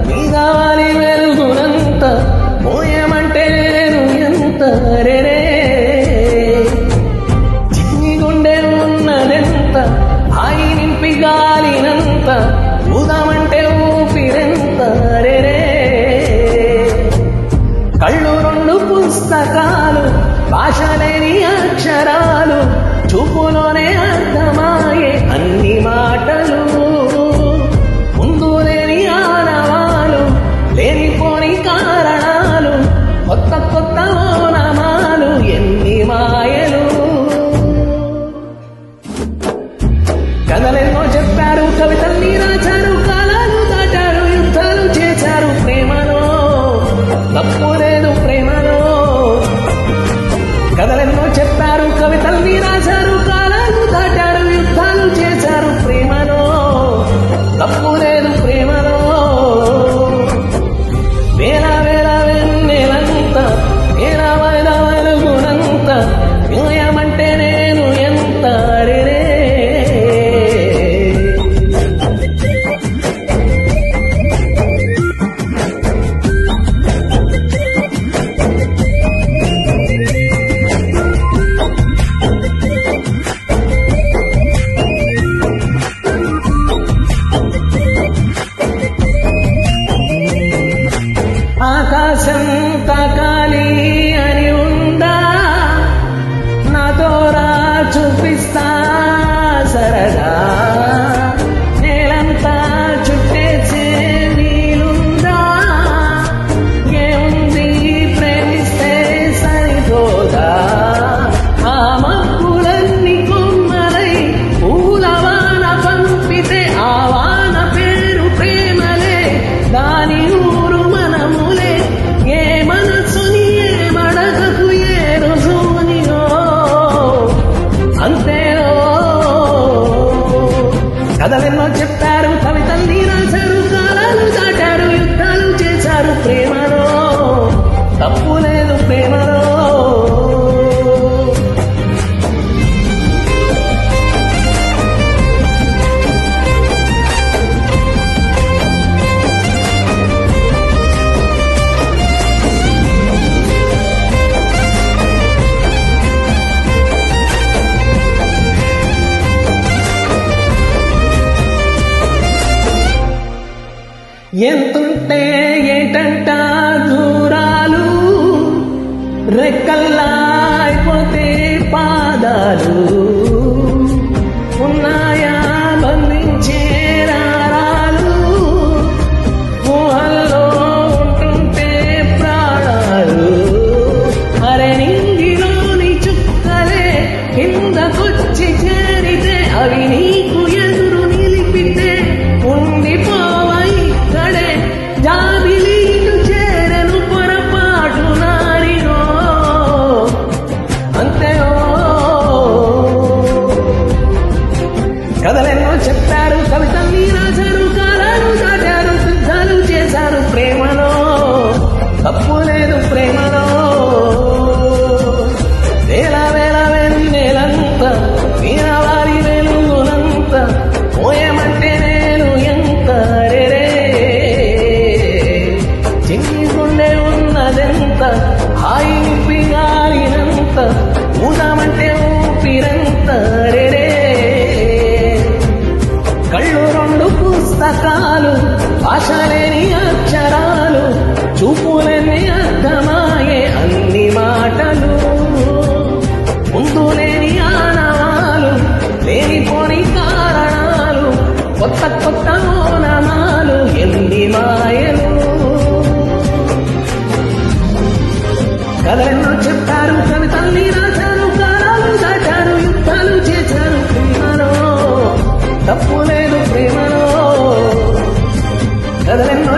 మీదాలి వెలుగునంత మోయమంటే నేను ఎంత రే చిన్ని గుండె ఉన్నదెంత హాయి నింపి గాలినంత ఊదామంటే ఊపిరెంత రే కళ్ళు రెండు పుస్తకాలు భాష లేని అక్షరాలు చూపులోనే అర్థమాయే అన్ని మాటలు ముందు లేని ఆనవాలు లేనిపోని కారణాలు కొత్త కొత్త ఓనమాలు ఎన్ని మాయలు కథలెన్నో చెప్పారు కవితల్ని రాచారు కాలాలు దాటారు యుద్ధాలు చేశారు ప్రేమలో తప్పు లేదు ప్రేమలో కథలెన్నో చెప్పారు కవితల్ని రాశారు కాలాలు దాటారు యుద్ధాలు చేశారు ప్రేమలో తప్పు లేదు ప్రేమలో వేల వేల వెన్నెలంత వేల వేల వెలుగునంత న్యాయమంటే నేను ఎంత రే ఆకాశం తాకాలి అని ఉందా నాతో రా చూపిస్తా సరదా నేలంతా చుట్టేసే వీలుందా ఏముంది ప్రేమిస్తే సరిపోదా ఆ మబ్బులన్నీ కొమ్మలై పూలవాన పంపితే ఆ వాన పేరు ప్రేమలే దాని ఊరు మనములే ఏ మనసుని ఏ మడకకు ఏ రుజువునియో అంతేనో కథలెన్నో చెప్పారు కవితల్ని రాశారు కాలాలు దాటారు యుద్ధాలు చేశారు ప్రేమలో తప్పు లేదు ప్రేమలో ఎంతుంటే ఏటంట దూరాలు రెక్కల్లా అయిపోతే పాదాలు ఉన్నాయా బంధించే రారాలు ఊహల్లో ఉంటుంటే ప్రాణాలు అరే నింగిలోని చుక్కలే కిందకొచ్చి చేరితే అవి నీకు ఎదురు నిలిపితే ఉండిపోవై కడే జాబిలీలు చేరెను పొరపాటు నారినో అంతేనో కథలెన్నో చెప్పారు కవితల్ని రాశారు కాలాలు దాటారు యుద్ధాలు చేశారు ప్రేమలో తప్పు లేదు ప్రేమలో వేల వేల వెన్నెలంత వీరవారి వెలుగునంత మోయమంటే నేను ఎంత రే చిన్ని గుండె ఉన్నదెంత హాయి నింపి గాలినంత ఊదామంటే ఊపిరంత రే కళ్ళు రెండు పుస్తకాలు భాష లేని అక్షరాలు చూపులేని అర్థమాయే అన్ని మాటలు ముందు లేని ఆనవాలు లేనిపోని కారణాలు కొత్త కొత్త ఓనమాలు ఎన్ని మాయలు కథలెన్నో చెప్పారు కవితల్ని రాశారు కాలాలు దాటారు యుద్ధాలు చేశారు ప్రేమలో తప్పు లేదు ప్రేమలో కథలెన్నో